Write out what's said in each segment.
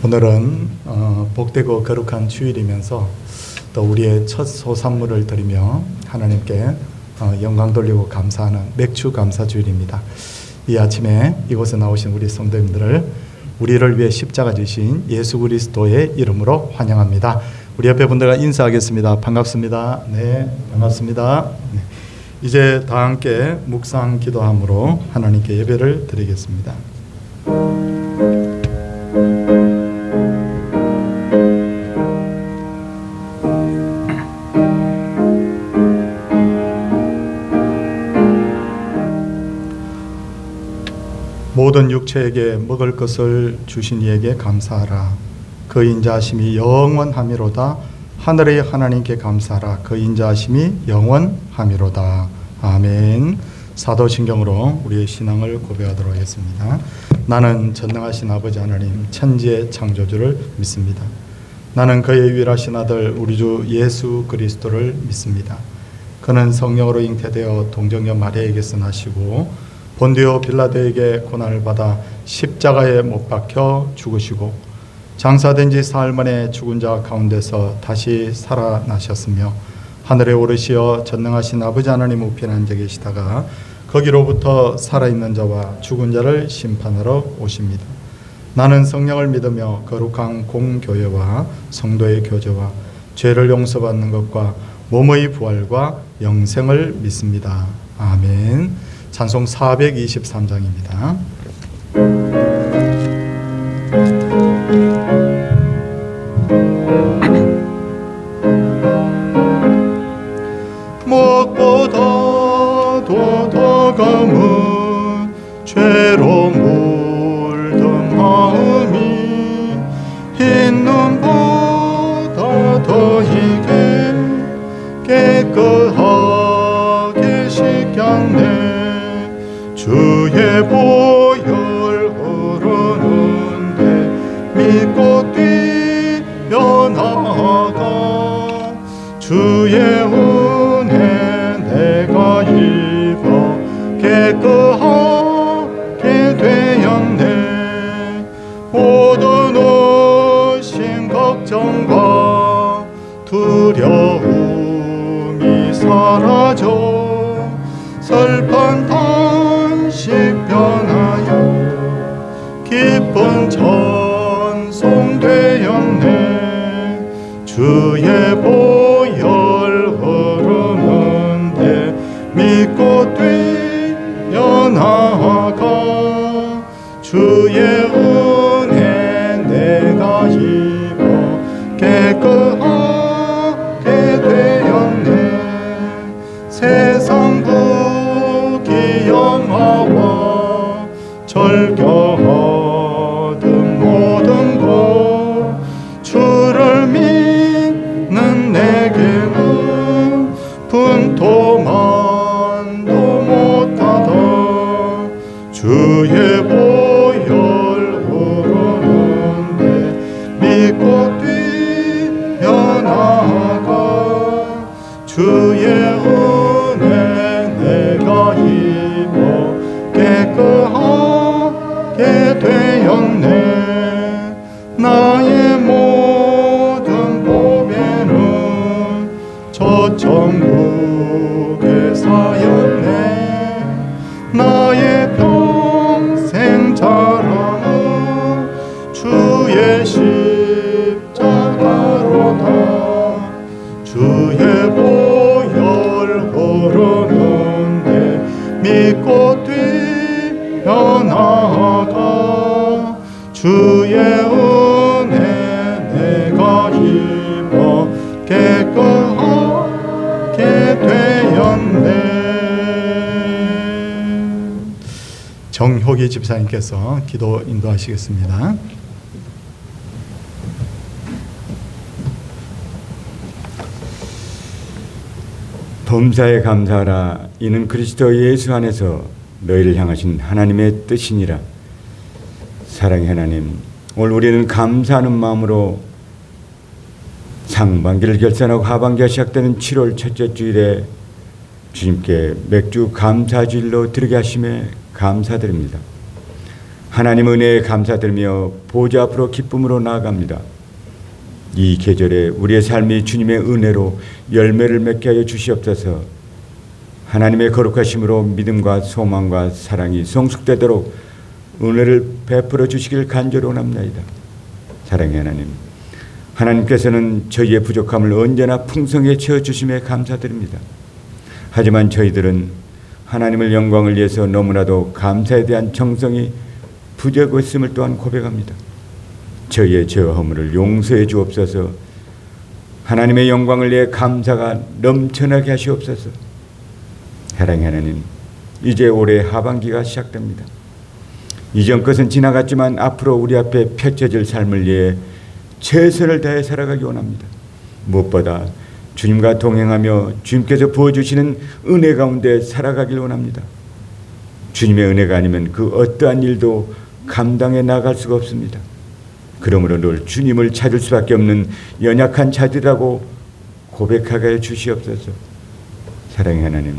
오늘은 복되고 거룩한 주일이면서 또 우리의 첫 소산물을 드리며 하나님께 영광 돌리고 감사하는 맥주 감사 주일입니다. 이 아침에 이곳에 나오신 우리 성도님들을 우리를 위해 십자가 지신 예수 그리스도의 이름으로 환영합니다. 우리 옆에 분들과 인사하겠습니다. 반갑습니다. 네, 반갑습니다. 네. 이제 다 함께 묵상 기도함으로 하나님께 예배를 드리겠습니다. 모든 육체에게 먹을 것을 주신 이에게 감사하라. 그 인자하심이 영원하미로다. 하늘의 하나님께 감사하라. 그 인자하심이 영원하미로다. 아멘. 사도신경으로 우리의 신앙을 고백하도록 하겠습니다. 나는 전능하신 아버지 하나님 천지의 창조주를 믿습니다. 나는 그의 유일하신 아들 우리 주 예수 그리스도를 믿습니다. 그는 성령으로 잉태되어 동정녀 마리아에게서 나시고 본디오 빌라도에게 고난을 받아 십자가에 못 박혀 죽으시고 장사된 지 사흘 만에 죽은 자 가운데서 다시 살아나셨으며 하늘에 오르시어 전능하신 아버지 하나님 우편에 앉아 계시다가 거기로부터 살아있는 자와 죽은 자를 심판하러 오십니다. 나는 성령을 믿으며 거룩한 공교회와 성도의 교제와 죄를 용서받는 것과 몸의 부활과 영생을 믿습니다. 아멘. 찬송 423장입니다. 무엇보다도 더 검은 죄로 물든 마음이 흰 눈보다 더 희게 깨끗하게 씻겼네. 주의 보혈 흐르는데 믿고 뛰어나가 주의 은혜 내가 입어 깨끗하게 되었네. 모든 의심 걱정과 두려움이 사라져 슬픈 단식 변하여 기쁜 찬송되었네. 주의 보혈 흐르는데 믿고 뛰어나가 주의 은혜 내가 입어 깨끗하게 되었네. 세상 영화와 절겨하던 모든 것 주를 믿는 내게는 분토만도 못하다. 주의 보혈 흐르는데 믿고 뛰어나가 주의 은혜 내가 입어 깨끗하게 되었네. 나의 모든 보배는 저 천국에 쌓였네. 나의 평생 자랑은 주의 십자가로다. 주의 보혈 흐르는데 믿고 뛰어나가 주의 은혜 내가 입어 깨끗하게 되었네. 정효기 집사님께서 기도 인도하시겠습니다. 범사에 감사하라. 이는 그리스도 예수 안에서 너희를 향하신 하나님의 뜻이니라. 사랑의 하나님, 오늘 우리는 감사하는 마음으로 상반기를 결산하고 하반기가 시작되는 7월 첫째 주일에 주님께 맥주 감사주일로 드리게 하심에 감사드립니다. 하나님 은혜에 감사드리며 보좌 앞으로 기쁨으로 나아갑니다. 이 계절에 우리의 삶이 주님의 은혜로 열매를 맺게 하여 주시옵소서. 하나님의 거룩하심으로 믿음과 소망과 사랑이 성숙되도록 은혜를 베풀어 주시길 간절히 원합니다. 사랑의 하나님, 하나님께서는 저희의 부족함을 언제나 풍성히 채워주심에 감사드립니다. 하지만 저희들은 하나님의 영광을 위해서 너무나도 감사에 대한 정성이 부족했음을 또한 고백합니다. 저희의 죄와 허물을 용서해 주옵소서. 하나님의 영광을 위해 감사가 넘쳐나게 하시옵소서. 사랑의 하나님, 이제 올해 하반기가 시작됩니다. 이전 것은 지나갔지만 앞으로 우리 앞에 펼쳐질 삶을 위해 최선을 다해 살아가기 원합니다. 무엇보다 주님과 동행하며 주님께서 부어주시는 은혜 가운데 살아가길 원합니다. 주님의 은혜가 아니면 그 어떠한 일도 감당해 나갈 수가 없습니다. 그러므로 늘 주님을 찾을 수밖에 없는 연약한 자들이라고 고백하게 해 주시옵소서. 사랑의 하나님,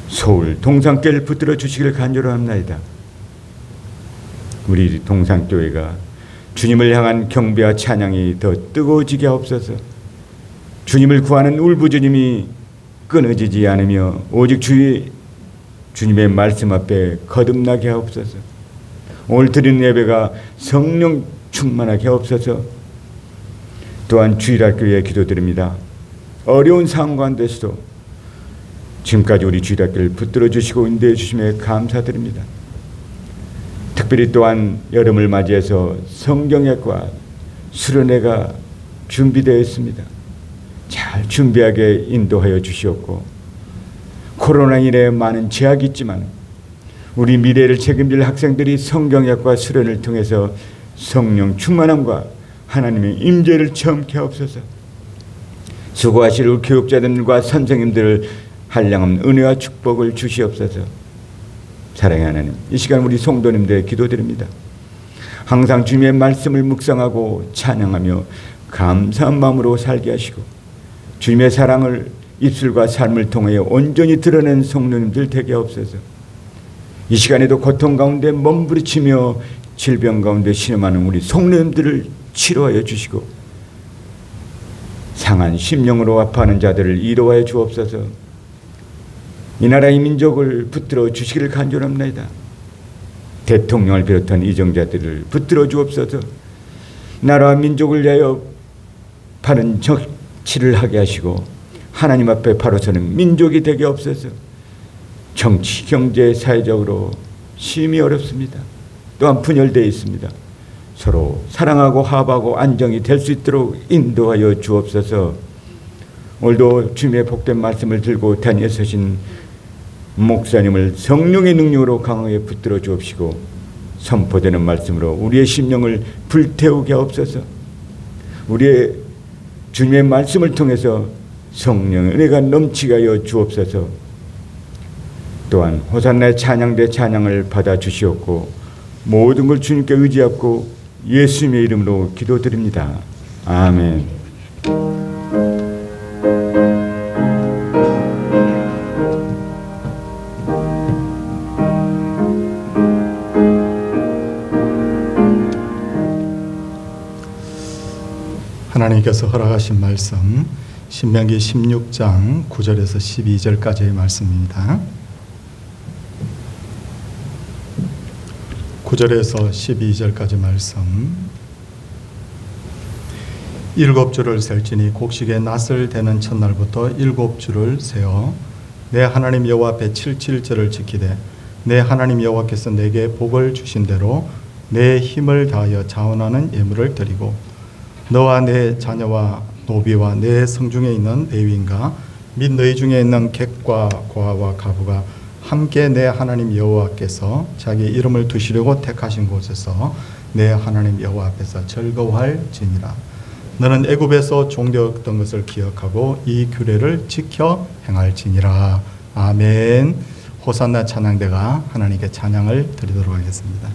서울 동산교회를 붙들어 주시기를 간절합니다. 우리 동산교회가 주님을 향한 경배와 찬양이 더 뜨거워지게 하옵소서. 주님을 구하는 울부짖음이 끊어지지 않으며 오직 주님의 말씀 앞에 거듭나게 하옵소서. 오늘 드리는 예배가 성령 충만하게 하옵소서. 또한 주일학교에 기도드립니다. 어려운 상황 가운데서도 지금까지 우리 주일학교를 붙들어 주시고 인도해 주심에 감사드립니다. 특별히 또한 여름을 맞이해서 성경학과 수련회가 준비되어 있습니다. 잘 준비하게 인도하여 주시옵고, 코로나 인해 많은 제약이 있지만 우리 미래를 책임질 학생들이 성경학과 수련을 통해서 성령 충만함과 하나님의 임재를 체험케 하옵소서. 수고하실 우리 교육자들과 선생님들을 한량없는 은혜와 축복을 주시옵소서. 사랑의 하나님, 이 시간 우리 성도님들 기도드립니다. 항상 주님의 말씀을 묵상하고 찬양하며 감사한 마음으로 살게 하시고 주님의 사랑을 입술과 삶을 통하여 온전히 드러낸 성도님들 되게 하옵소서. 이 시간에도 고통 가운데 몸부림치며 질병 가운데 신음하는 우리 성도님들을 치료하여 주시고 상한 심령으로 아파하는 자들을 이로하여 주옵소서. 이 나라의 민족을 붙들어 주시기를 간절합니다. 대통령을 비롯한 이정자들을 붙들어 주옵소서. 나라와 민족을 위하여 바른 정치를 하게 하시고 하나님 앞에 바로 서는 민족이 되게 없어서 정치, 경제, 사회적으로 심히 어렵습니다. 또한 분열되어 있습니다. 서로 사랑하고 화합하고 안정이 될 수 있도록 인도하여 주옵소서. 오늘도 주님의 복된 말씀을 들고 단위에 서신 목사님을 성령의 능력으로 강하게 붙들어 주옵시고 선포되는 말씀으로 우리의 심령을 불태우게 하옵소서. 우리의 주님의 말씀을 통해서 성령의 은혜가 넘치게 하여 주옵소서. 또한 호산나의 찬양대 찬양을 받아 주시옵고 모든 걸 주님께 의지하고 예수님의 이름으로 기도드립니다. 아멘. 하나님께서 허락하신 말씀 신명기 16장 9절에서 12절까지의 말씀입니다. 9절에서 12절까지 말씀. 7주를 셀지니 곡식의 낫을 대는 첫날부터 7주를 세어 내 하나님 여호와 앞에 77절을 지키되 내 하나님 여호와께서 내게 복을 주신 대로 내 힘을 다하여 자원하는 예물을 드리고 너와 내 자녀와 노비와 내 성중에 있는 레위인과 및 너희 중에 있는 객과 고아와 가부가 함께 내 하나님 여호와께서 자기 이름을 두시려고 택하신 곳에서 내 하나님 여호와 앞에서 즐거워할지니라. 너는 애굽에서 종되었던 것을 기억하고 이 규례를 지켜 행할지니라. 아멘. 호산나 찬양대가 하나님께 찬양을 드리도록 하겠습니다.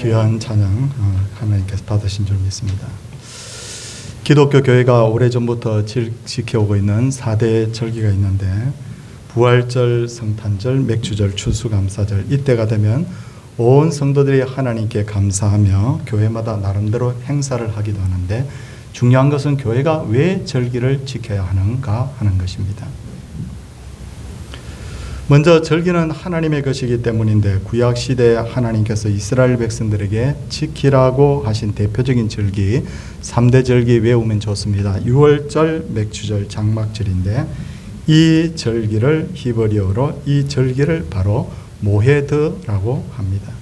귀한 찬양 하나님께서 받으신 줄 믿습니다. 기독교 교회가 오래전부터 지켜오고 있는 4대 절기가 있는데 부활절, 성탄절, 맥주절, 추수감사절 이때가 되면 온 성도들이 하나님께 감사하며 교회마다 나름대로 행사를 하기도 하는데 중요한 것은 교회가 왜 절기를 지켜야 하는가 하는 것입니다. 먼저 절기는 하나님의 것이기 때문인데 구약시대에 하나님께서 이스라엘 백성들에게 지키라고 하신 대표적인 절기 3대 절기 외우면 좋습니다. 유월절, 맥주절, 장막절인데 이 절기를 히브리어로 이 절기를 바로 모헤드라고 합니다.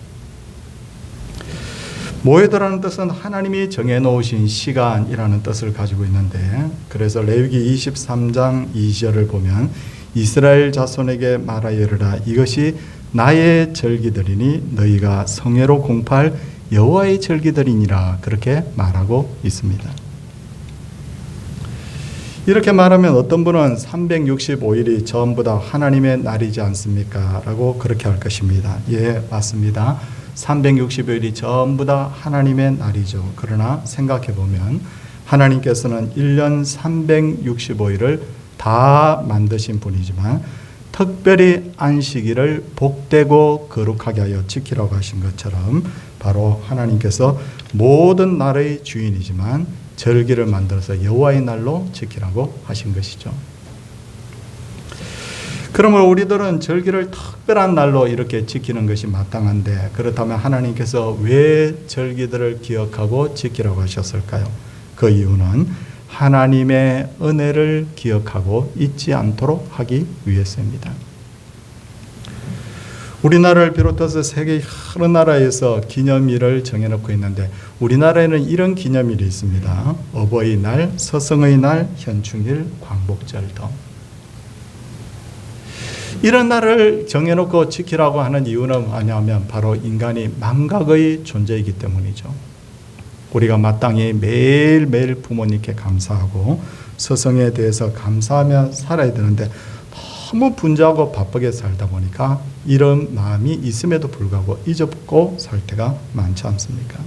모헤드라는 뜻은 하나님이 정해놓으신 시간이라는 뜻을 가지고 있는데 그래서 레위기 23장 2절을 보면 이스라엘 자손에게 말하여 이르라 이것이 나의 절기들이니 너희가 성회로 공포할 여호와의 절기들이니라 그렇게 말하고 있습니다. 이렇게 말하면 어떤 분은 365일이 전부 다 하나님의 날이지 않습니까? 라고 그렇게 할 것입니다. 예, 맞습니다. 365일이 전부 다 하나님의 날이죠. 그러나 생각해 보면 하나님께서는 1년 365일을 다 만드신 분이지만 특별히 안식일을 복되고 거룩하게 하여 지키라고 하신 것처럼 바로 하나님께서 모든 날의 주인이지만 절기를 만들어서 여호와의 날로 지키라고 하신 것이죠. 그러므로 우리들은 절기를 특별한 날로 이렇게 지키는 것이 마땅한데 그렇다면 하나님께서 왜 절기들을 기억하고 지키라고 하셨을까요? 그 이유는 하나님의 은혜를 기억하고 잊지 않도록 하기 위해서입니다. 우리나라를 비롯해서 세계 여러 나라에서 기념일을 정해놓고 있는데 우리나라에는 이런 기념일이 있습니다. 어버이날, 서성의 날, 현충일, 광복절 등. 이런 날을 정해놓고 지키라고 하는 이유는 뭐냐면 바로 인간이 망각의 존재이기 때문이죠. 우리가 마땅히 매일매일 부모님께 감사하고 서성에 대해서 감사하며 살아야 되는데 너무 분주하고 바쁘게 살다 보니까 이런 마음이 있음에도 불구하고 잊어먹고 살 때가 많지 않습니까?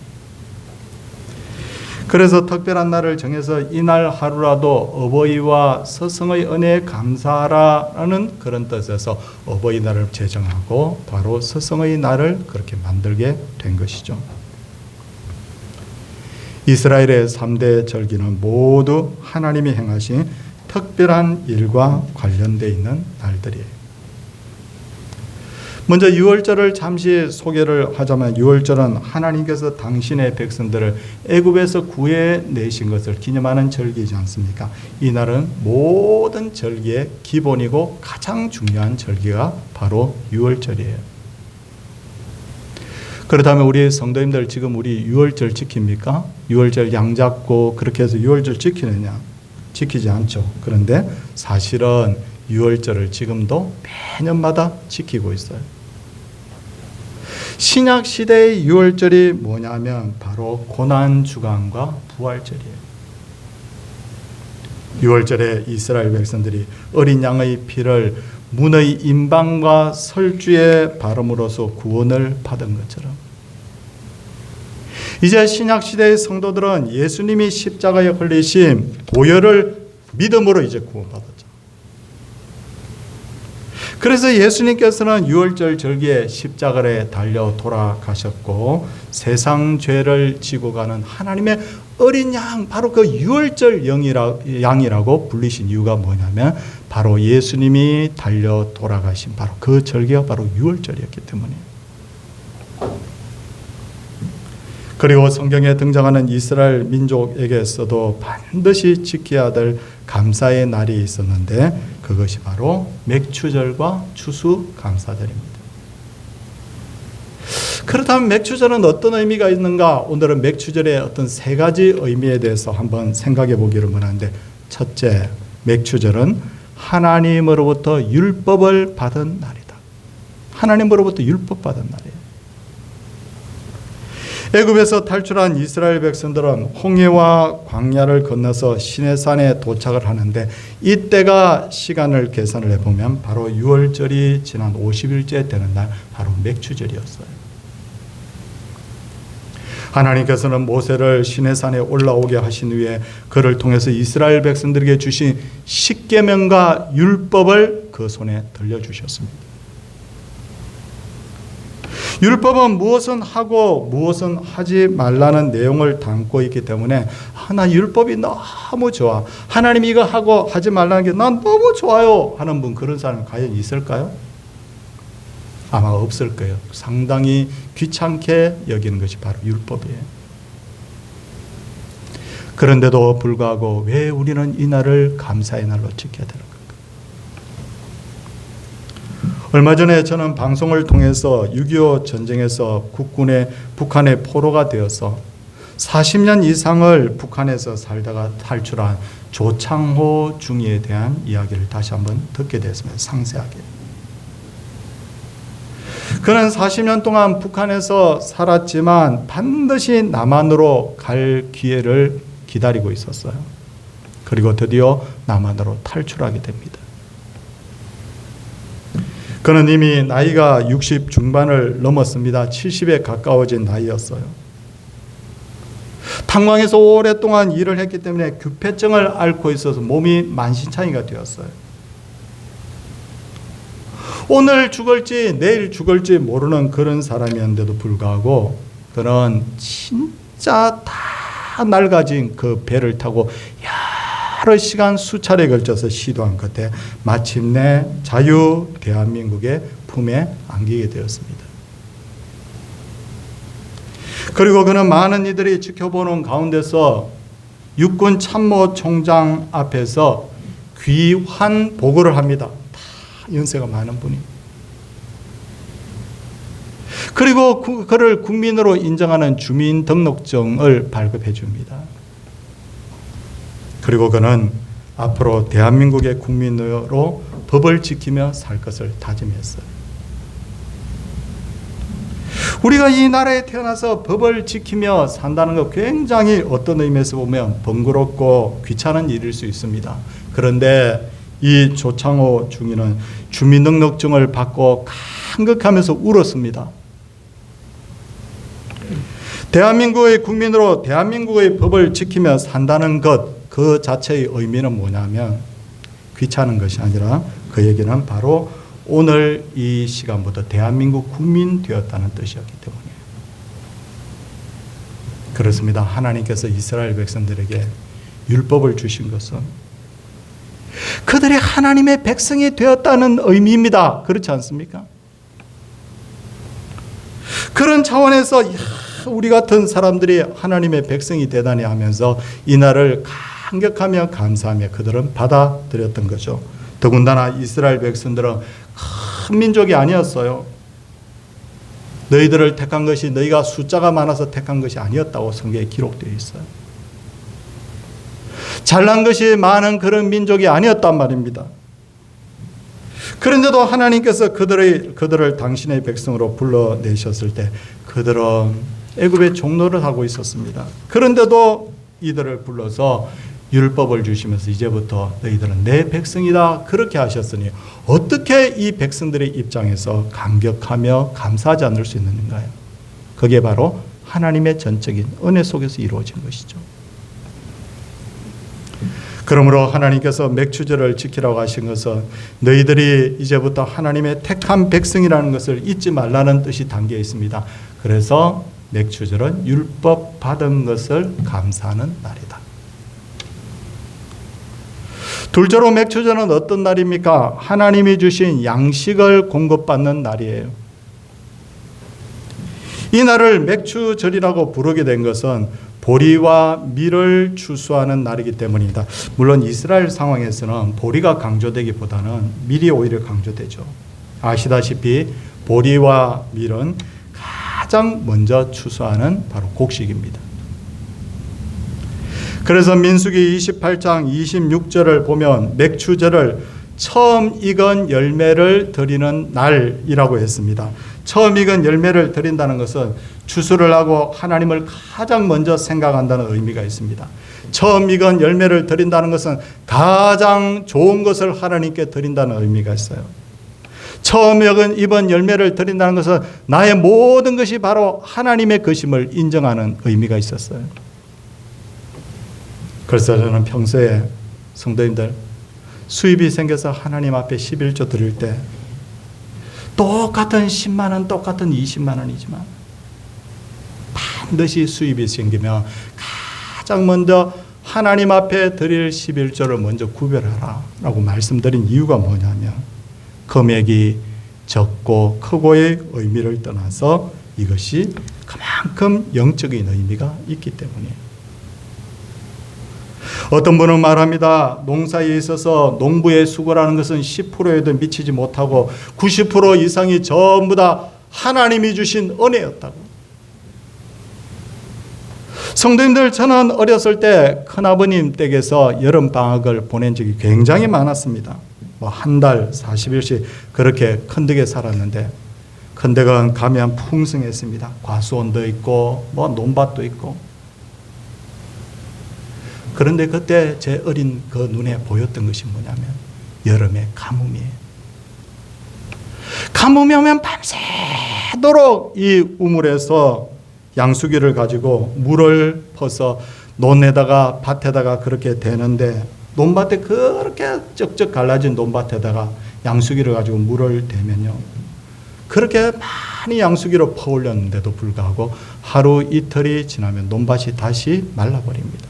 그래서 특별한 날을 정해서 이날 하루라도 어버이와 서성의 은혜에 감사하라는 그런 뜻에서 어버이날을 제정하고 바로 서성의 날을 그렇게 만들게 된 것이죠. 이스라엘의 3대 절기는 모두 하나님이 행하신 특별한 일과 관련되어 있는 날들이에요. 먼저 유월절을 잠시 소개를 하자면 유월절은 하나님께서 당신의 백성들을 애굽에서 구해내신 것을 기념하는 절기이지 않습니까? 이 날은 모든 절기의 기본이고 가장 중요한 절기가 바로 유월절이에요. 그렇다면 우리 성도님들 지금 우리 유월절 지킵니까? 유월절 양 잡고 그렇게 해서 유월절 지키느냐? 지키지 않죠. 그런데 사실은 유월절을 지금도 매년마다 지키고 있어요. 신약 시대의 유월절이 뭐냐면 바로 고난주간과 부활절이에요. 유월절에 이스라엘 백성들이 어린 양의 피를 문의 임방과 설주에 바름으로써 구원을 받은 것처럼 이제 신약시대의 성도들은 예수님이 십자가에 흘리신 보혈을 믿음으로 이제 구원받았죠. 그래서 예수님께서는 유월절 절기에 십자가에 달려 돌아가셨고 세상 죄를 지고 가는 하나님의 어린 양, 바로 그 유월절 양이라고 불리신 이유가 뭐냐면 바로 예수님이 달려 돌아가신 바로 그 절기가 바로 유월절이었기 때문이에요. 그리고 성경에 등장하는 이스라엘 민족에게서도 반드시 지켜야 될 감사의 날이 있었는데 그것이 바로 맥추절과 추수감사절입니다. 그렇다면 맥추절은 어떤 의미가 있는가? 오늘은 맥추절의 어떤 세 가지 의미에 대해서 한번 생각해 보기를 원하는데 첫째, 맥추절은 하나님으로부터 율법을 받은 날이다. 하나님으로부터 율법 받은 날이에요. 애굽에서 탈출한 이스라엘 백성들은 홍해와 광야를 건너서 시내산에 도착을 하는데 이때가 시간을 계산을 해보면 바로 유월절이 지난 50일째 되는 날 바로 맥추절이었어요. 하나님께서는 모세를 시내산에 올라오게 하신 후에 그를 통해서 이스라엘 백성들에게 주신 십계명과 율법을 그 손에 들려주셨습니다. 율법은 무엇은 하고 무엇은 하지 말라는 내용을 담고 있기 때문에 나 율법이 너무 좋아, 하나님이 이거 하고 하지 말라는 게 난 너무 좋아요 하는 분, 그런 사람이 과연 있을까요? 아마 없을 거예요. 상당히 귀찮게 여기는 것이 바로 율법이에요. 그런데도 불구하고 왜 우리는 이 날을 감사의 날로 지켜야 되는 걸까? 얼마 전에 저는 방송을 통해서 6.25 전쟁에서 북한의 포로가 되어서 40년 이상을 북한에서 살다가 탈출한 조창호 중위에 대한 이야기를 다시 한번 듣게 됐습니다. 상세하게. 그는 40년 동안 북한에서 살았지만 반드시 남한으로 갈 기회를 기다리고 있었어요. 그리고 드디어 남한으로 탈출하게 됩니다. 그는 이미 나이가 60 중반을 넘었습니다. 70에 가까워진 나이였어요. 탄광에서 오랫동안 일을 했기 때문에 규폐증을 앓고 있어서 몸이 만신창이가 되었어요. 오늘 죽을지 내일 죽을지 모르는 그런 사람이었는데도 불구하고 그는 진짜 다 낡아진 그 배를 타고 여러 시간 수차례에 걸쳐서 시도한 끝에 마침내 자유 대한민국의 품에 안기게 되었습니다. 그리고 그는 많은 이들이 지켜보는 가운데서 육군 참모총장 앞에서 귀환 보고를 합니다. 다 연세가 많은 분이. 그리고 그를 국민으로 인정하는 주민등록증을 발급해 줍니다. 그리고 그는 앞으로 대한민국의 국민으로 법을 지키며 살 것을 다짐했어요. 우리가 이 나라에 태어나서 법을 지키며 산다는 것 굉장히 어떤 의미에서 보면 번거롭고 귀찮은 일일 수 있습니다. 그런데 이 조창호 중위는 주민등록증을 받고 감격하면서 울었습니다. 대한민국의 국민으로 대한민국의 법을 지키며 산다는 것, 그 자체의 의미는 뭐냐면 귀찮은 것이 아니라 그 얘기는 바로 오늘 이 시간부터 대한민국 국민 되었다는 뜻이었기 때문이에요. 그렇습니다. 하나님께서 이스라엘 백성들에게 율법을 주신 것은 그들이 하나님의 백성이 되었다는 의미입니다. 그렇지 않습니까? 그런 차원에서 우리 같은 사람들이 하나님의 백성이 되다니 하면서 이 날을 감격하며 감사하며 그들은 받아들였던 거죠. 더군다나 이스라엘 백성들은 큰 민족이 아니었어요. 너희들을 택한 것이 너희가 숫자가 많아서 택한 것이 아니었다고 성경에 기록되어 있어요. 잘난 것이 많은 그런 민족이 아니었단 말입니다. 그런데도 하나님께서 그들을 당신의 백성으로 불러내셨을 때 그들은 애굽의 종노를 하고 있었습니다. 그런데도 이들을 불러서 율법을 주시면서 이제부터 너희들은 내 백성이다 그렇게 하셨으니 어떻게 이 백성들의 입장에서 감격하며 감사하지 않을 수 있는가요? 그게 바로 하나님의 전적인 은혜 속에서 이루어진 것이죠. 그러므로 하나님께서 맥추절을 지키라고 하신 것은 너희들이 이제부터 하나님의 택한 백성이라는 것을 잊지 말라는 뜻이 담겨 있습니다. 그래서 맥추절은 율법 받은 것을 감사하는 날이다. 둘째로 맥추절은 어떤 날입니까? 하나님이 주신 양식을 공급받는 날이에요. 이 날을 맥추절이라고 부르게 된 것은 보리와 밀을 추수하는 날이기 때문입니다. 물론 이스라엘 상황에서는 보리가 강조되기보다는 밀이 오히려 강조되죠. 아시다시피 보리와 밀은 가장 먼저 추수하는 바로 곡식입니다. 그래서 민수기 28장 26절을 보면 맥추절을 처음 익은 열매를 드리는 날이라고 했습니다. 처음 익은 열매를 드린다는 것은 추수를 하고 하나님을 가장 먼저 생각한다는 의미가 있습니다. 처음 익은 열매를 드린다는 것은 가장 좋은 것을 하나님께 드린다는 의미가 있어요. 처음 입은 열매를 드린다는 것은 나의 모든 것이 바로 하나님의 것임을 인정하는 의미가 있었어요. 그래서 저는 평소에 성도님들 수입이 생겨서 하나님 앞에 11조 드릴 때 똑같은 10만 원, 똑같은 20만 원이지만 반드시 수입이 생기면 가장 먼저 하나님 앞에 드릴 11조를 먼저 구별하라 라고 말씀드린 이유가 뭐냐면 금액이 적고 크고의 의미를 떠나서 이것이 그만큼 영적인 의미가 있기 때문이에요. 어떤 분은 말합니다. 농사에 있어서 농부의 수고라는 것은 10%에도 미치지 못하고 90% 이상이 전부 다 하나님이 주신 은혜였다고. 성도님들, 저는 어렸을 때 큰아버님 댁에서 여름방학을 보낸 적이 굉장히 많았습니다. 한 달 40일씩 그렇게 큰댁에 살았는데 큰댁은 가면 풍성했습니다. 과수원도 있고 논밭도 있고. 그런데 그때 제 어린 그 눈에 보였던 것이 뭐냐면 여름에 가뭄이에요. 가뭄이 오면 밤새도록 이 우물에서 양수기를 가지고 물을 퍼서 논에다가 밭에다가 그렇게 대는데 논밭에 그렇게 쩍쩍 갈라진 논밭에다가 양수기를 가지고 물을 대면요. 그렇게 많이 양수기로 퍼올렸는데도 불구하고 하루 이틀이 지나면 논밭이 다시 말라버립니다.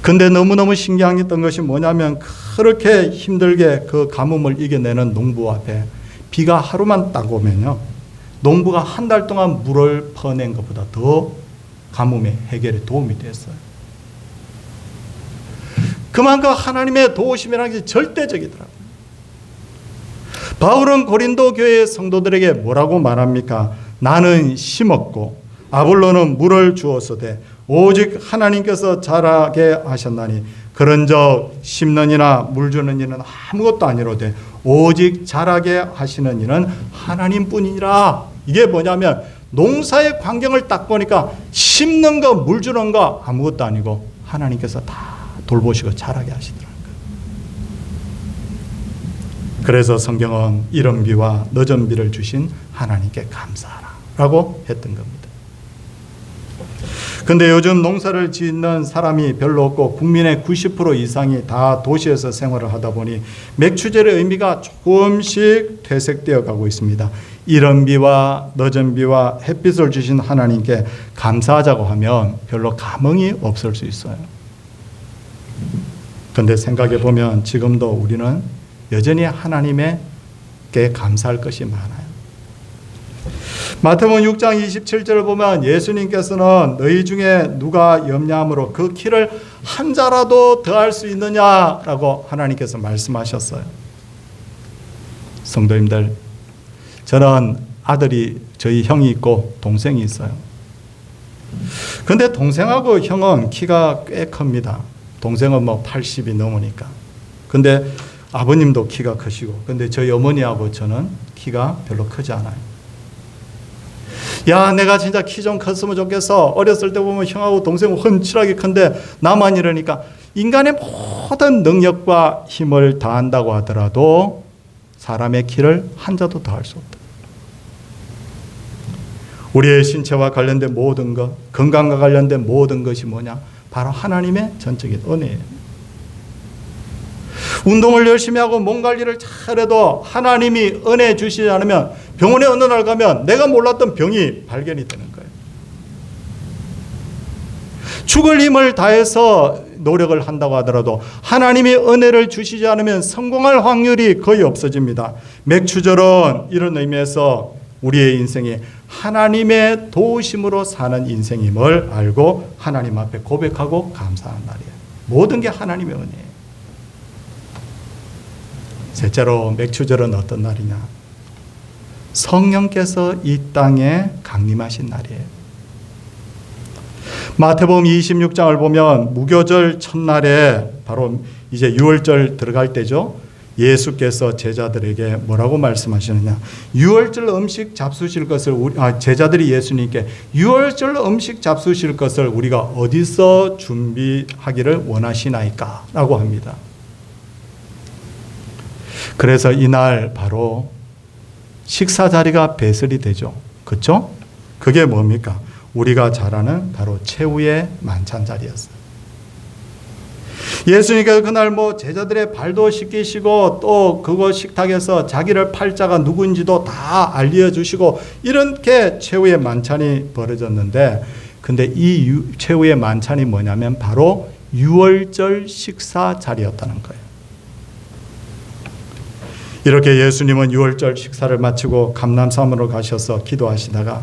근데 너무너무 신기했던 것이 뭐냐면 그렇게 힘들게 그 가뭄을 이겨내는 농부 앞에 비가 하루만 딱 오면요. 농부가 한 달 동안 물을 퍼낸 것보다 더 가뭄의 해결에 도움이 됐어요. 그만큼 하나님의 도우심이라는 것이 절대적이더라고요. 바울은 고린도 교회의 성도들에게 뭐라고 말합니까? 나는 심었고 아볼로는 물을 주었으되 오직 하나님께서 자라게 하셨나니 그런즉 심는 이나 물 주는 이는 아무것도 아니로되 오직 자라게 하시는 이는 하나님뿐이니라. 이게 뭐냐면 농사의 광경을 딱 보니까 심는 거 물 주는 거 아무것도 아니고 하나님께서 다 돌보시고 자라게 하시더라고요. 그래서 성경은 이른 비와 늦은 비를 주신 하나님께 감사하라라고 했던 겁니다. 근데 요즘 농사를 짓는 사람이 별로 없고 국민의 90% 이상이 다 도시에서 생활을 하다 보니 맥추절의 의미가 조금씩 퇴색되어 가고 있습니다. 이른 비와 늦은 비와 햇빛을 주신 하나님께 감사하자고 하면 별로 감흥이 없을 수 있어요. 근데 생각해 보면 지금도 우리는 여전히 하나님께 감사할 것이 많아요. 마태복음 6장 27절을 보면 예수님께서는 너희 중에 누가 염려함으로 그 키를 한 자라도 더할 수 있느냐라고 하나님께서 말씀하셨어요. 성도님들, 저는 아들이 저희 형이 있고 동생이 있어요. 근데 동생하고 형은 키가 꽤 큽니다. 동생은 80이 넘으니까. 근데 아버님도 키가 크시고, 근데 저희 어머니하고 저는 키가 별로 크지 않아요. 야, 내가 진짜 키 좀 컸으면 좋겠어. 어렸을 때 보면 형하고 동생은 훤칠하게 큰데 나만 이러니까 인간의 모든 능력과 힘을 다한다고 하더라도 사람의 키를 한 자도 더할 수 없다. 우리의 신체와 관련된 모든 것, 건강과 관련된 모든 것이 뭐냐? 바로 하나님의 전적인 은혜예요. 운동을 열심히 하고 몸 관리를 잘해도 하나님이 은혜 주시지 않으면 병원에 어느 날 가면 내가 몰랐던 병이 발견이 되는 거예요. 죽을 힘을 다해서 노력을 한다고 하더라도 하나님이 은혜를 주시지 않으면 성공할 확률이 거의 없어집니다. 맥추절은 이런 의미에서 우리의 인생이 하나님의 도우심으로 사는 인생임을 알고 하나님 앞에 고백하고 감사하는 날이에요. 모든 게 하나님의 은혜예요. 셋째로 맥추절은 어떤 날이냐? 성령께서 이 땅에 강림하신 날이에요. 마태복음 26장을 보면 무교절 첫날에 바로 이제 유월절 들어갈 때죠. 예수께서 제자들에게 뭐라고 말씀하시느냐? 유월절 음식 잡수실 것을 제자들이 예수님께 유월절 음식 잡수실 것을 우리가 어디서 준비하기를 원하시나이까? 라고 합니다. 그래서 이날 바로 식사 자리가 배설이 되죠. 그렇죠? 그게 뭡니까? 우리가 잘 아는 바로 최후의 만찬 자리였어요. 예수님께서 그날 제자들의 발도 씻기시고 또 그곳 식탁에서 자기를 팔자가 누구인지도 다 알려주시고 이렇게 최후의 만찬이 벌어졌는데, 근데 이 최후의 만찬이 뭐냐면 바로 유월절 식사 자리였다는 거예요. 이렇게 예수님은 유월절 식사를 마치고 감람산으로 가셔서 기도하시다가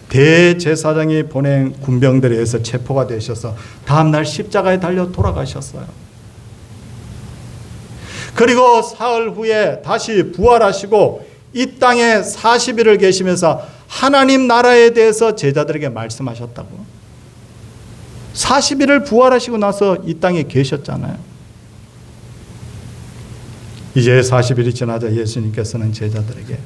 대제사장이 보낸 군병들에 의해서 체포가 되셔서 다음날 십자가에 달려 돌아가셨어요. 그리고 사흘 후에 다시 부활하시고 이 땅에 40일을 계시면서 하나님 나라에 대해서 제자들에게 말씀하셨다고. 40일을 부활하시고 나서 이 땅에 계셨잖아요. 이제 40일이 지나자 예수님께서는 제자들에게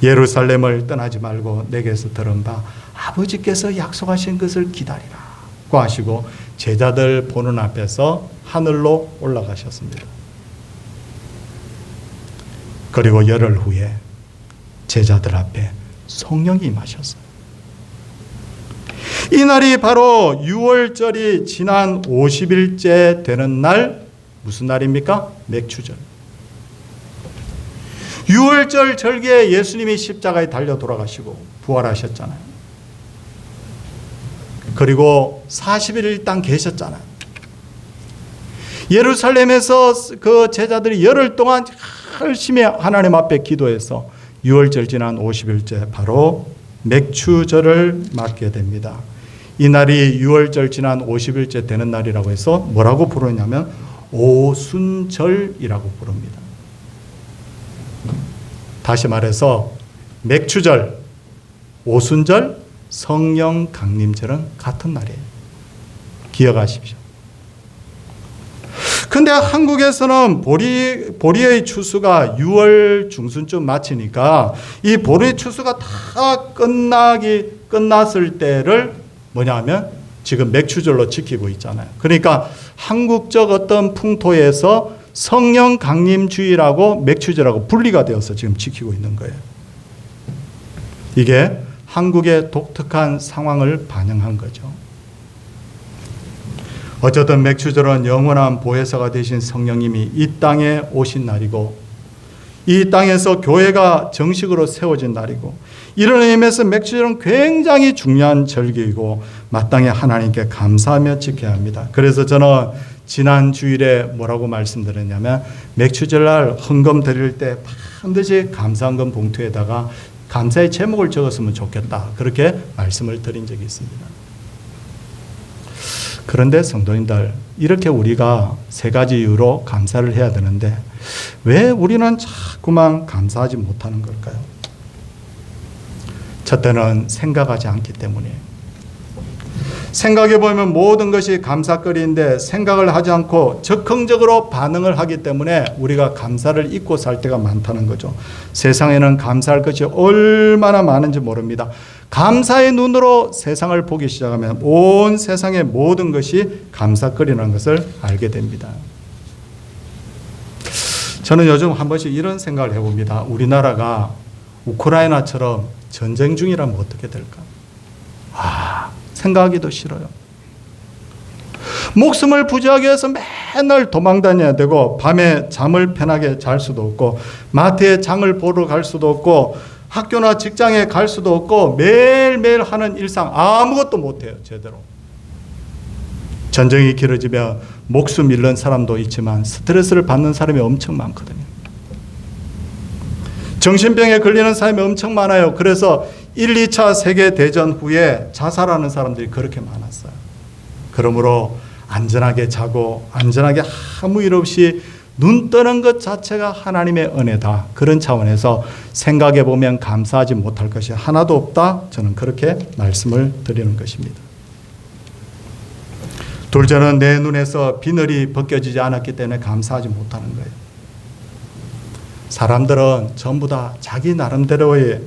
예루살렘을 떠나지 말고 내게서 들은 바 아버지께서 약속하신 것을 기다리라고 하시고 제자들 보는 앞에서 하늘로 올라가셨습니다. 그리고 열흘 후에 제자들 앞에 성령이 임하셨어요. 이 날이 바로 유월절이 지난 50일째 되는 날, 무슨 날입니까? 맥추절. 유월절 절기에 예수님이 십자가에 달려 돌아가시고 부활하셨잖아요. 그리고 40일 땅 계셨잖아요. 예루살렘에서 그 제자들이 열흘 동안 열심히 하나님 앞에 기도해서 유월절 지난 50일째 바로 맥추절을 맞게 됩니다. 이 날이 유월절 지난 50일째 되는 날이라고 해서 뭐라고 부르냐면 오순절이라고 부릅니다. 다시 말해서 맥추절, 오순절, 성령 강림절은 같은 날이에요. 기억하십시오. 근데 한국에서는 보리의 추수가 6월 중순쯤 마치니까 이 보리 추수가 다 끝났을 때를 뭐냐면 지금 맥추절로 지키고 있잖아요. 그러니까 한국적 어떤 풍토에서 성령 강림주의라고 맥추절하고 분리가 되어서 지금 지키고 있는 거예요. 이게 한국의 독특한 상황을 반영한 거죠. 어쨌든 맥추절은 영원한 보혜사가 되신 성령님이 이 땅에 오신 날이고 이 땅에서 교회가 정식으로 세워진 날이고 이런 의미에서 맥추절은 굉장히 중요한 절기이고 마땅히 하나님께 감사하며 지켜야 합니다. 그래서 저는 지난 주일에 뭐라고 말씀드렸냐면 맥추절날 헌금 드릴 때 반드시 감사헌금 봉투에다가 감사의 제목을 적었으면 좋겠다. 그렇게 말씀을 드린 적이 있습니다. 그런데 성도님들, 이렇게 우리가 세 가지 이유로 감사를 해야 되는데 왜 우리는 자꾸만 감사하지 못하는 걸까요? 첫째는 생각하지 않기 때문이에요. 생각해보면 모든 것이 감사거리인데 생각을 하지 않고 적극적으로 반응을 하기 때문에 우리가 감사를 잊고 살 때가 많다는 거죠. 세상에는 감사할 것이 얼마나 많은지 모릅니다. 감사의 눈으로 세상을 보기 시작하면 온 세상의 모든 것이 감사거리라는 것을 알게 됩니다. 저는 요즘 한 번씩 이런 생각을 해봅니다. 우리나라가 우크라이나처럼 전쟁 중이라면 어떻게 될까? 생각하기도 싫어요. 목숨을 부지하기 위해서 맨날 도망 다녀야 되고 밤에 잠을 편하게 잘 수도 없고 마트에 장을 보러 갈 수도 없고 학교나 직장에 갈 수도 없고 매일매일 하는 일상 아무것도 못해요. 제대로. 전쟁이 길어지면 목숨 잃는 사람도 있지만 스트레스를 받는 사람이 엄청 많거든요. 정신병에 걸리는 사람이 엄청 많아요. 그래서 1, 2차 세계대전 후에 자살하는 사람들이 그렇게 많았어요. 그러므로 안전하게 자고 안전하게 아무 일 없이 눈 뜨는 것 자체가 하나님의 은혜다. 그런 차원에서 생각해 보면 감사하지 못할 것이 하나도 없다. 저는 그렇게 말씀을 드리는 것입니다. 둘째는 내 눈에서 비늘이 벗겨지지 않았기 때문에 감사하지 못하는 거예요. 사람들은 전부 다 자기 나름대로의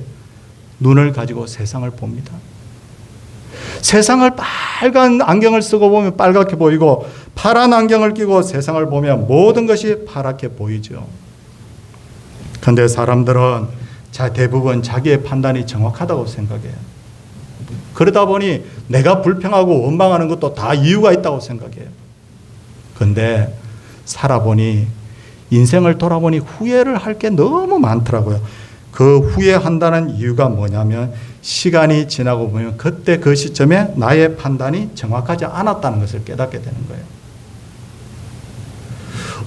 눈을 가지고 세상을 봅니다. 세상을 빨간 안경을 쓰고 보면 빨갛게 보이고 파란 안경을 끼고 세상을 보면 모든 것이 파랗게 보이죠. 그런데 사람들은 대부분 자기의 판단이 정확하다고 생각해요. 그러다 보니 내가 불평하고 원망하는 것도 다 이유가 있다고 생각해요. 그런데 살아보니 인생을 돌아보니 후회를 할 게 너무 많더라고요. 그 후회한다는 이유가 뭐냐면 시간이 지나고 보면 그때 그 시점에 나의 판단이 정확하지 않았다는 것을 깨닫게 되는 거예요.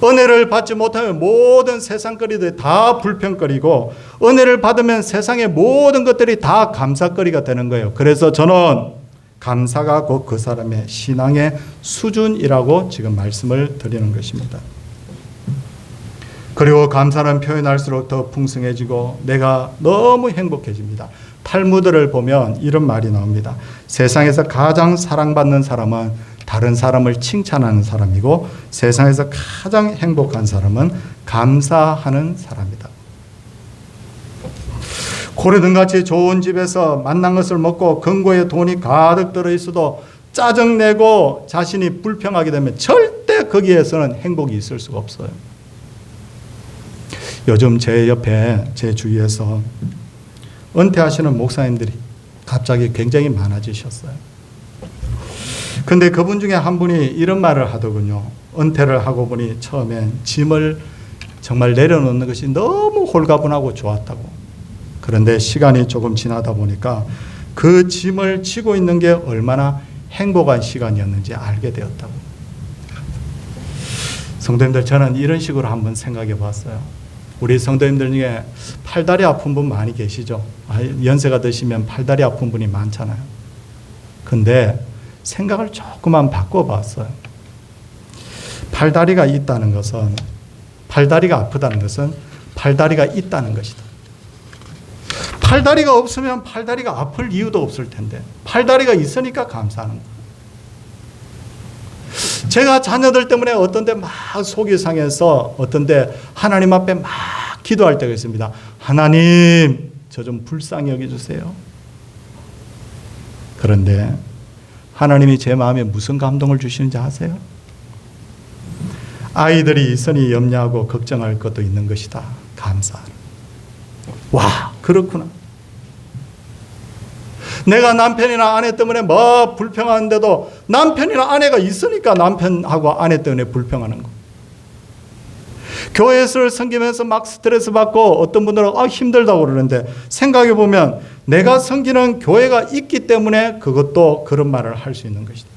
은혜를 받지 못하면 모든 세상거리들이 다 불평거리고 은혜를 받으면 세상의 모든 것들이 다 감사거리가 되는 거예요. 그래서 저는 감사가 곧 그 사람의 신앙의 수준이라고 지금 말씀을 드리는 것입니다. 그리고 감사는 표현할수록 더 풍성해지고 내가 너무 행복해집니다. 탈무드를 보면 이런 말이 나옵니다. 세상에서 가장 사랑받는 사람은 다른 사람을 칭찬하는 사람이고 세상에서 가장 행복한 사람은 감사하는 사람이다. 고래등같이 좋은 집에서 만난 것을 먹고 금고에 돈이 가득 들어있어도 짜증내고 자신이 불평하게 되면 절대 거기에서는 행복이 있을 수가 없어요. 요즘 제 옆에 제 주위에서 은퇴하시는 목사님들이 갑자기 굉장히 많아지셨어요. 근데 그분 중에 한 분이 이런 말을 하더군요. 은퇴를 하고 보니 처음엔 짐을 정말 내려놓는 것이 너무 홀가분하고 좋았다고. 그런데 시간이 조금 지나다 보니까 그 짐을 지고 있는 게 얼마나 행복한 시간이었는지 알게 되었다고. 성도님들, 저는 이런 식으로 한번 생각해 봤어요. 우리 성도님들 중에 팔다리 아픈 분 많이 계시죠? 연세가 드시면 팔다리 아픈 분이 많잖아요. 근데 생각을 조금만 바꿔봤어요. 팔다리가 있다는 것은, 팔다리가 아프다는 것은 팔다리가 있다는 것이다. 팔다리가 없으면 팔다리가 아플 이유도 없을 텐데 팔다리가 있으니까 감사하는 거예요. 제가 자녀들 때문에 어떤 데 막 속이 상해서 어떤 데 하나님 앞에 막 기도할 때가 있습니다. 하나님, 저 좀 불쌍히 여겨주세요. 그런데 하나님이 제 마음에 무슨 감동을 주시는지 아세요? 아이들이 있으니 염려하고 걱정할 것도 있는 것이다. 감사하라. 와, 그렇구나. 내가 남편이나 아내 때문에 뭐 불평하는데도 남편이나 아내가 있으니까 남편하고 아내 때문에 불평하는 거. 교회에서 섬기면서 막 스트레스 받고 어떤 분들은 힘들다고 그러는데 생각해 보면 내가 섬기는 교회가 있기 때문에 그것도 그런 말을 할 수 있는 것이다.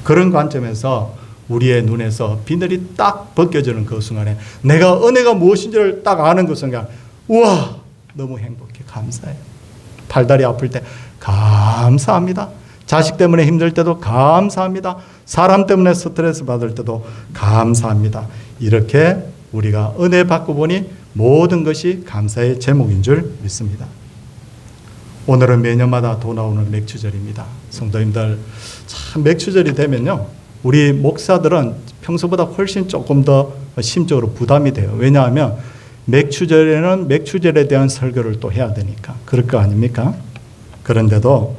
그런 관점에서 우리의 눈에서 비늘이 딱 벗겨지는 그 순간에 내가 은혜가 무엇인지를 딱 아는 그 순간, 우와, 너무 행복해, 감사해요. 팔다리 아플 때 감사합니다. 자식 때문에 힘들 때도 감사합니다. 사람 때문에 스트레스 받을 때도 감사합니다. 이렇게 우리가 은혜 받고 보니 모든 것이 감사의 제목인 줄 믿습니다. 오늘은 매년마다 돌아오는 맥주절입니다. 성도님들, 참 맥주절이 되면요, 우리 목사들은 평소보다 훨씬 조금 더 심적으로 부담이 돼요. 왜냐하면 맥주절에는 맥주절에 대한 설교를 또 해야 되니까. 그럴 거 아닙니까? 그런데도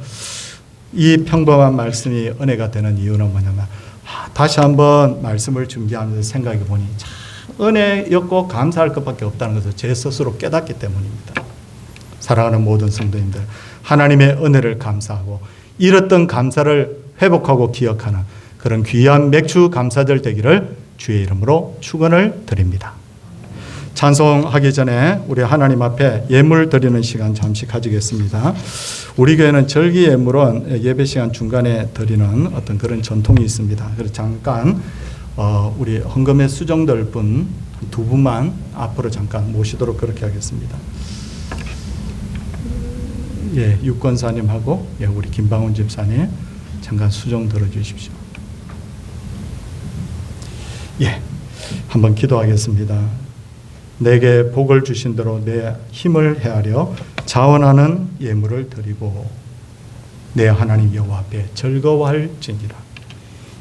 이 평범한 말씀이 은혜가 되는 이유는 뭐냐면 다시 한번 말씀을 준비하면서 생각해 보니 참 은혜였고 감사할 것밖에 없다는 것을 제 스스로 깨닫기 때문입니다. 사랑하는 모든 성도님들, 하나님의 은혜를 감사하고 잃었던 감사를 회복하고 기억하는 그런 귀한 맥주 감사절 되기를 주의 이름으로 축원을 드립니다. 찬송하기 전에 우리 하나님 앞에 예물 드리는 시간 잠시 가지겠습니다. 우리 교회는 절기 예물은 예배 시간 중간에 드리는 어떤 그런 전통이 있습니다. 그래서 잠깐 우리 헌금에 수정될 분 두 분만 앞으로 잠깐 모시도록 그렇게 하겠습니다. 예, 유권사님하고 우리 김방훈 집사님 잠깐 수정 들어주십시오. 예, 한번 기도하겠습니다. 내게 복을 주신 대로 내 힘을 헤아려 자원하는 예물을 드리고 내 하나님 여호와 앞에 즐거워할지니라.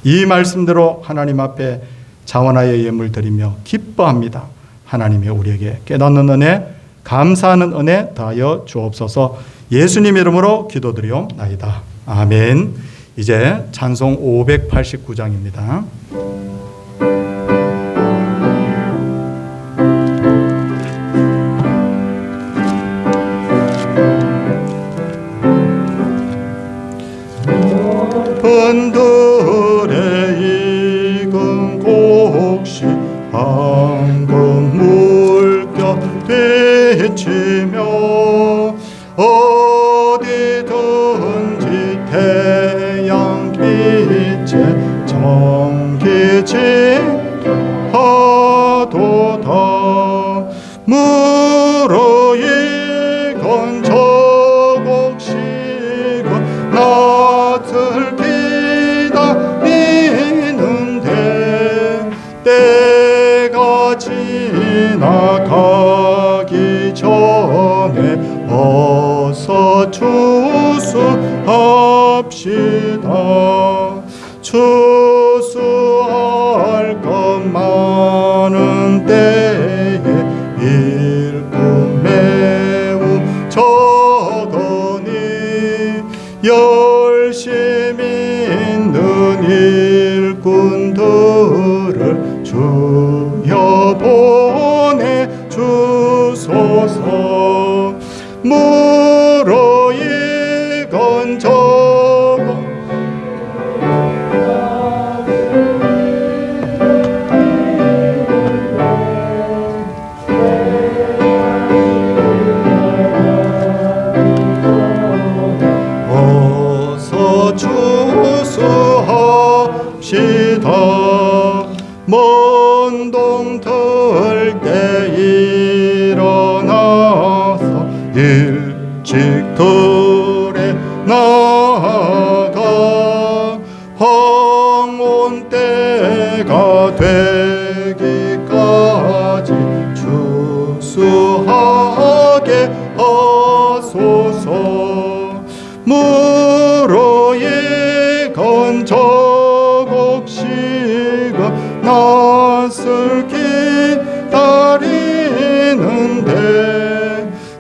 이 말씀대로 하나님 앞에 자원하여 예물 드리며 기뻐합니다. 하나님의 우리에게 깨닫는 은혜, 감사하는 은혜 다하여 주옵소서. 예수님 이름으로 기도드리옵나이다. 아멘. 이제 찬송 589장입니다. 번들에 익은 곡식 황금 물결 비치며 어디든지 태양빛에 정기지 하도다. 무르익은 저 곡식은 낯을 기다리는데 때가 지나가기 전에 어서 추수합시다. 추수할 것 많은 때에 일꾼 매우 적으니 열심히 있는 일꾼들을 주여 보내주소서. 무르익은 저거 어서 추수합시다. 먼 동틀 때 일어나서 일찍 들에 나가 황혼 때가 되기까지 추수하게 하소서. 무르익은 저 곡식은 낯을 기다리는데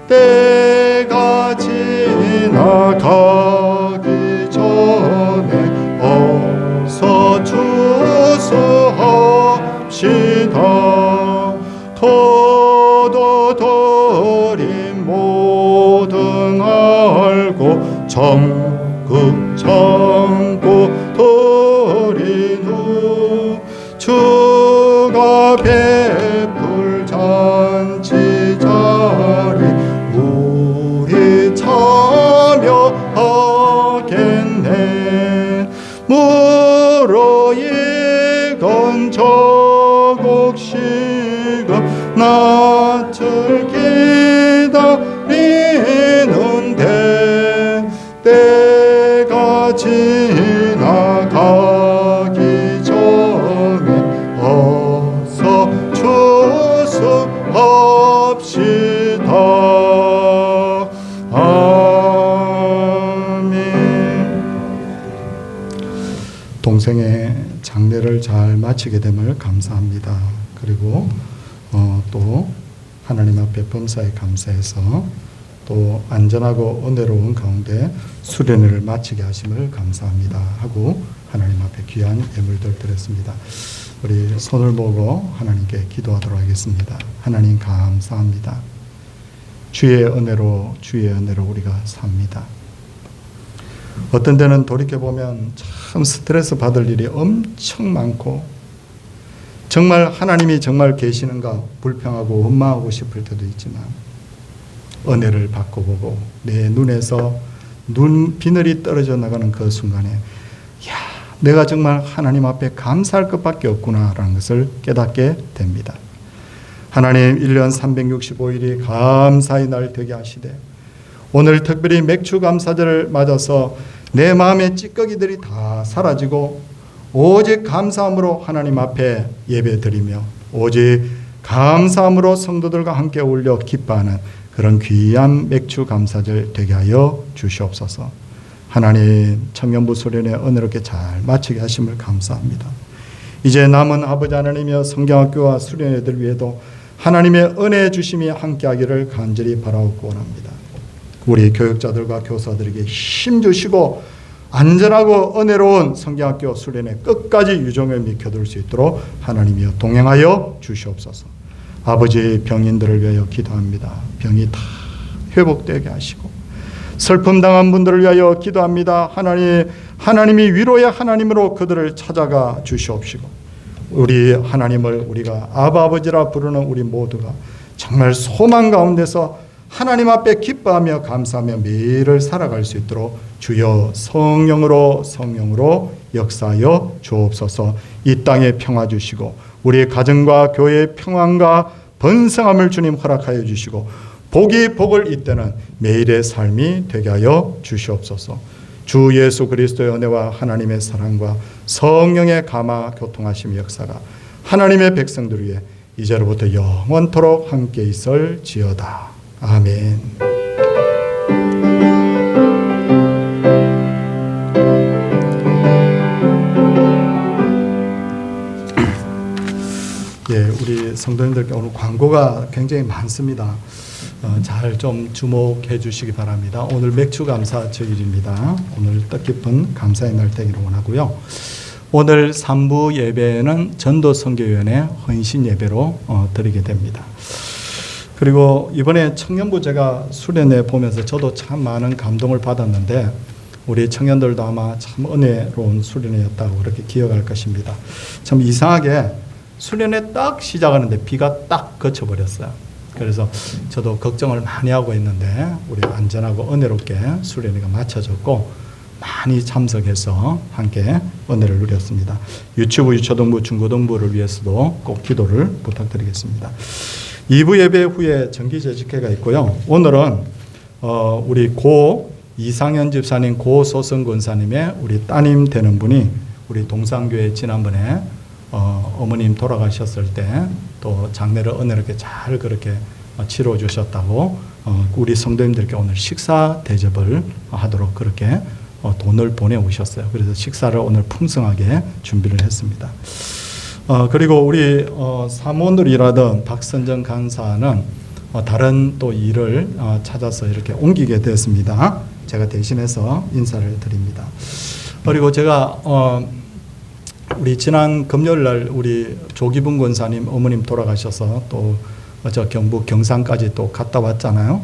때가 지나가기 전에 어서 추수합시다. 터도더린 모든 알고 정국 참고 드린 후 주가 베풀 잔치 자리 우리 참여하겠네. 무르익은 저 곡식은 낯을 기다리는데 때가 지나가기 전에 어서 추수합시다. 아멘. 동생의 장례를 잘 마치게 됨을 감사합니다. 그리고 또 하나님 앞에 범사에 감사해서 또 안전하고 은혜로운 가운데 수련회를 마치게 하심을 감사합니다 하고 하나님 앞에 귀한 예물들 드렸습니다. 우리 손을 모으고 하나님께 기도하도록 하겠습니다. 하나님 감사합니다. 주의 은혜로 우리가 삽니다. 어떤 때는 돌이켜보면 참 스트레스 받을 일이 엄청 많고 정말 하나님이 정말 계시는가 불평하고 원망하고 싶을 때도 있지만 은혜를 받고 보고 내 눈에서 비늘이 떨어져 나가는 그 순간에 야, 내가 정말 하나님 앞에 감사할 것밖에 없구나라는 것을 깨닫게 됩니다. 하나님 1년 365일이 감사의 날 되게 하시되 오늘 특별히 맥주 감사절을 맞아서 내 마음의 찌꺼기들이 다 사라지고 오직 감사함으로 하나님 앞에 예배드리며 오직 감사함으로 성도들과 함께 어울려 기뻐하는 그런 귀한 맥주 감사절 되게 하여 주시옵소서. 하나님 청년부 수련회 은혜롭게 잘 마치게 하심을 감사합니다. 이제 남은 아버지 하나님이여 성경학교와 수련회들 위에도 하나님의 은혜 주심이 함께하기를 간절히 바라옵고 원합니다. 우리 교육자들과 교사들에게 힘 주시고 안전하고 은혜로운 성경학교 수련회 끝까지 유종을 미켜둘 수 있도록 하나님이여 동행하여 주시옵소서. 아버지, 병인들을 위하여 기도합니다. 병이 다 회복되게 하시고 슬픔 당한 분들을 위하여 기도합니다. 하나님이 위로의 하나님으로 그들을 찾아가 주시옵시고 우리 하나님을 우리가 아버지라 부르는 우리 모두가 정말 소망 가운데서 하나님 앞에 기뻐하며 감사하며 매일을 살아갈 수 있도록 주여 성령으로 역사하여 주옵소서. 이 땅에 평화 주시고 우리의 가정과 교회의 평안과 번성함을 주님 허락하여 주시고 복을 잇대는 매일의 삶이 되게 하여 주시옵소서. 주 예수 그리스도의 은혜와 하나님의 사랑과 성령의 감화 교통하심 역사가 하나님의 백성들 위해 이제로부터 영원토록 함께 있을지어다. 아멘. 예, 우리 성도님들께 오늘 광고가 굉장히 많습니다. 잘 좀 주목해 주시기 바랍니다. 오늘 맥주 감사 주일입니다. 오늘 뜻깊은 감사의 날 되기를 원하고요. 오늘 3부 예배는 전도선교위원회 헌신 예배로 드리게 됩니다. 그리고 이번에 청년부 제가 수련회 보면서 저도 참 많은 감동을 받았는데 우리 청년들도 아마 참 은혜로운 수련회였다고 그렇게 기억할 것입니다. 참 이상하게 수련회 딱 시작하는데 비가 딱 그쳐버렸어요. 그래서 저도 걱정을 많이 하고 있는데 우리 안전하고 은혜롭게 수련회가 마쳐졌고 많이 참석해서 함께 은혜를 누렸습니다. 유치부, 유초등부, 중고등부를 위해서도 꼭 기도를 부탁드리겠습니다. 2부 예배 후에 정기재직회가 있고요. 오늘은 우리 고 이상현 집사님, 고 소성 권사님의 우리 따님 되는 분이 우리 동산교회 지난번에 어머님 돌아가셨을 때 또 장례를 은혜롭게 잘 그렇게 치러 주셨다고 우리 성도님들께 오늘 식사 대접을 하도록 그렇게 돈을 보내오셨어요. 그래서 식사를 오늘 풍성하게 준비를 했습니다. 그리고 우리 사무원으로 일하던 박선정 간사는 다른 또 일을 찾아서 이렇게 옮기게 됐습니다. 제가 대신해서 인사를 드립니다. 그리고 제가 우리 지난 금요일 날 우리 조기분 권사님 어머님 돌아가셔서 또 저 경북 경산까지 또 갔다 왔잖아요.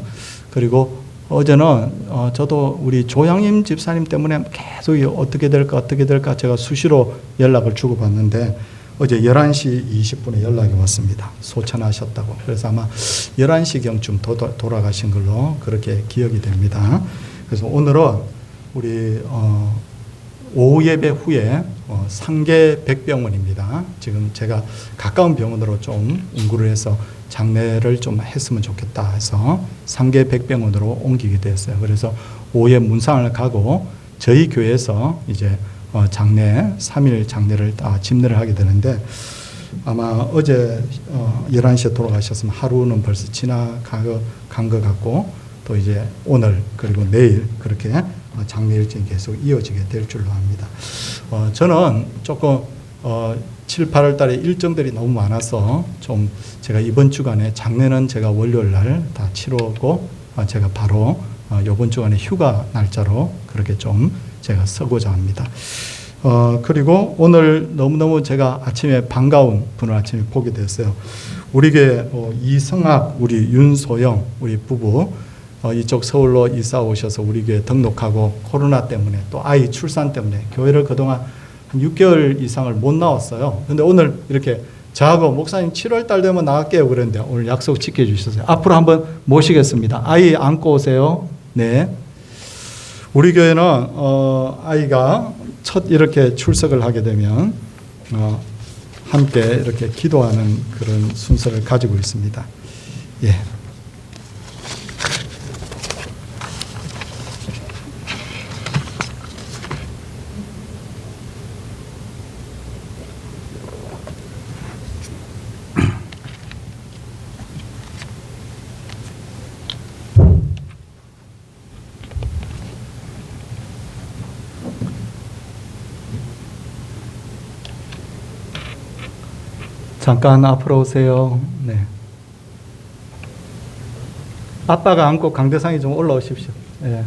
그리고 어제는 저도 우리 조양임 집사님 때문에 계속 어떻게 될까 제가 수시로 연락을 주고받는데 어제 11시 20분에 연락이 왔습니다. 소천하셨다고. 그래서 아마 11시경쯤 돌아가신 걸로 그렇게 기억이 됩니다. 그래서 오늘은 우리 오후 예배 후에 상계 백병원입니다. 지금 제가 가까운 병원으로 좀 운구를 해서 장례를 좀 했으면 좋겠다 해서 상계 백병원으로 옮기게 됐어요. 그래서 오후에 문상을 가고 저희 교회에서 이제 장례 3일 장례를 다 집례를 하게 되는데 아마 어제 11시에 돌아가셨으면 하루는 벌써 지나간 것 같고 또 이제 오늘 그리고 내일 그렇게 장례 일정이 계속 이어지게 될 줄로 압니다. 저는 조금 7, 8월 달에 일정들이 너무 많아서 좀 제가 이번 주간에 장례는 제가 월요일 날 다 치르고 제가 바로 이번 주간에 휴가 날짜로 그렇게 좀 제가 서고자 합니다. 그리고 오늘 너무너무 제가 아침에 반가운 분을 아침에 보게 됐어요. 우리 교회 이성학, 우리 윤소영, 우리 부부 이쪽 서울로 이사 오셔서 우리 교회 등록하고 코로나 때문에 또 아이 출산 때문에 교회를 그동안 한 6개월 이상을 못 나왔어요. 근데 오늘 이렇게 저하고 목사님 7월 달 되면 나갈게요 그랬는데 오늘 약속 지켜주셨어요. 앞으로 한번 모시겠습니다. 아이 안고 오세요. 네. 우리 교회는 아이가 첫 이렇게 출석을 하게 되면 함께 이렇게 기도하는 그런 순서를 가지고 있습니다. 예. 잠깐 앞으로 오세요. 네. 아빠가 안고 강대상이 좀 올라오십시오. 예.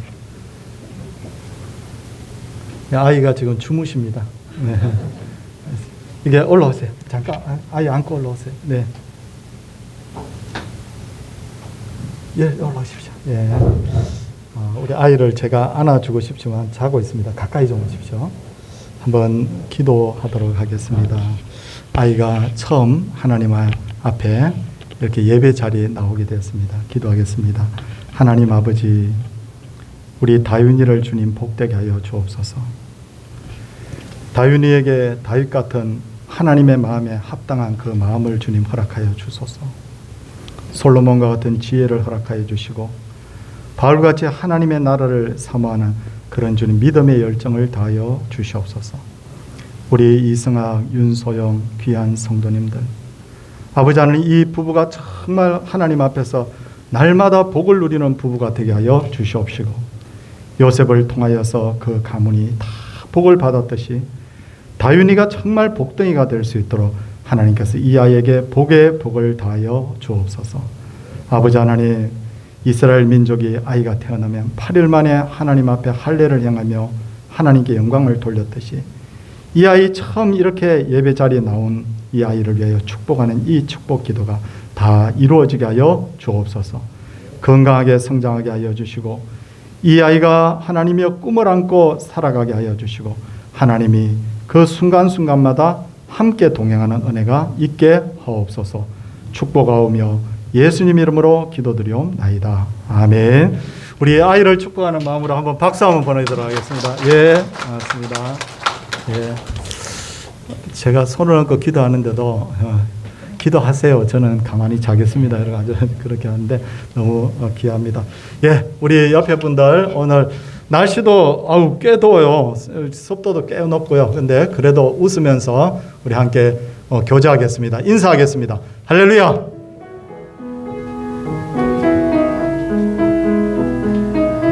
아이가 지금 주무십니다. 네. 이게 올라오세요. 잠깐 아이 안고 올라오세요. 네. 예, 올라오십시오. 예. 우리 아이를 제가 안아주고 싶지만 자고 있습니다. 가까이 좀 오십시오. 한번 기도하도록 하겠습니다. 아이가 처음 하나님 앞에 이렇게 예배 자리에 나오게 되었습니다. 기도하겠습니다. 하나님 아버지, 우리 다윤이를 주님 복되게 하여 주옵소서. 다윤이에게 다윗 같은 하나님의 마음에 합당한 그 마음을 주님 허락하여 주소서. 솔로몬과 같은 지혜를 허락하여 주시고 바울같이 하나님의 나라를 사모하는 그런 주님 믿음의 열정을 다하여 주시옵소서. 우리 이승학, 윤소영 귀한 성도님들, 아버지 하나님, 이 부부가 정말 하나님 앞에서 날마다 복을 누리는 부부가 되게 하여 주시옵시고 요셉을 통하여서 그 가문이 다 복을 받았듯이 다윤이가 정말 복덩이가 될 수 있도록 하나님께서 이 아이에게 복의 복을 다하여 주옵소서. 아버지 하나님, 이스라엘 민족이 아이가 태어나면 8일 만에 하나님 앞에 할례를 행하며 하나님께 영광을 돌렸듯이 이 아이 처음 이렇게 예배 자리에 나온 이 아이를 위하여 축복하는 이 축복 기도가 다 이루어지게 하여 주옵소서. 건강하게 성장하게 하여 주시고 이 아이가 하나님의 꿈을 안고 살아가게 하여 주시고 하나님이 그 순간순간마다 함께 동행하는 은혜가 있게 하옵소서. 축복하오며 예수님 이름으로 기도드리옵나이다. 아멘. 우리 아이를 축복하는 마음으로 한번 박수 한번 보내도록 하겠습니다. 예, 고맙습니다. 예, 제가 손을 얹고 기도하는데도 기도하세요. 저는 가만히 자겠습니다. 이렇게 그렇게 하는데 너무 귀합니다. 예, 우리 옆에 분들 오늘 날씨도 꽤 더워요. 습도도 꽤 높고요. 근데 그래도 웃으면서 우리 함께 교제하겠습니다. 인사하겠습니다. 할렐루야.